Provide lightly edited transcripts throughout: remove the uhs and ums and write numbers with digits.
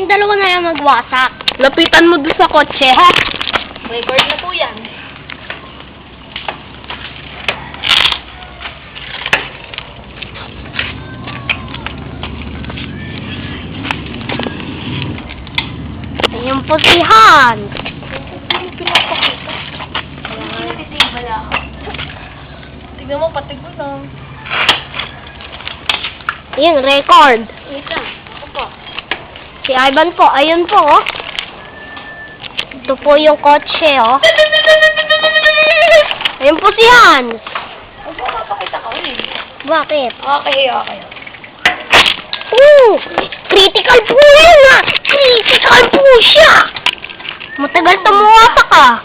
Kayong dalawa na lang magwasak. Lapitan mo doon sa kotse, ha? Record na po yan. Ayun po si Hans. Tignan mo, patig mo lang. Ayun, record. Wait lang. Ako po. Si Ivan po, ayun po, oh. Ito po yung kotse, oh. Ayun po si Hans. Huwag mo mapakita ka ulit. Bakit? Okay. Critical po yan, ha! Critical po siya! Matagal tumuwasa ka.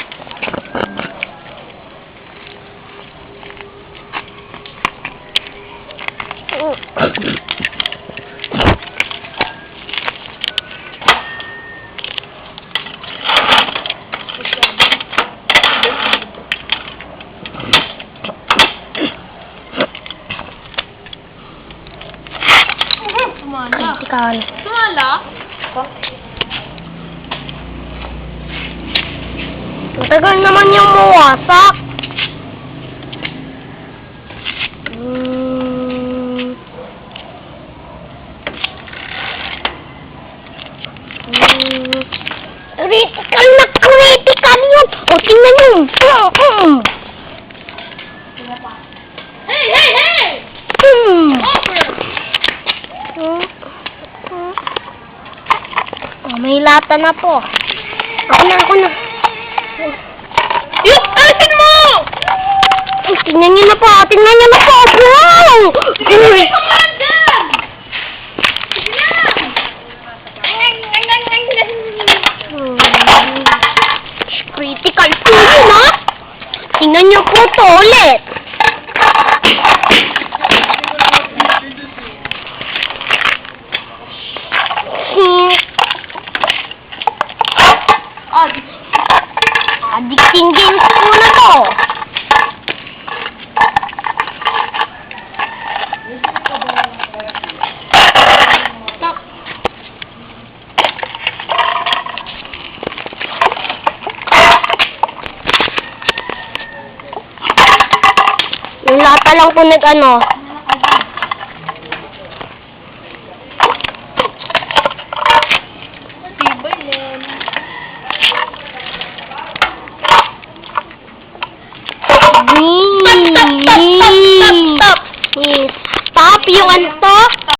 Critical. Sumala? Matagal naman yung mawasak. Critical na critical yun. O, tingnan nyo. Hey! Over! May lata na po. Ako na. Yung asin mo! Tingnan nyo na po. Wow! Critical po yun, ha? Tingnan nyo po to ulit. Addicting games po na to. Yung lata lang po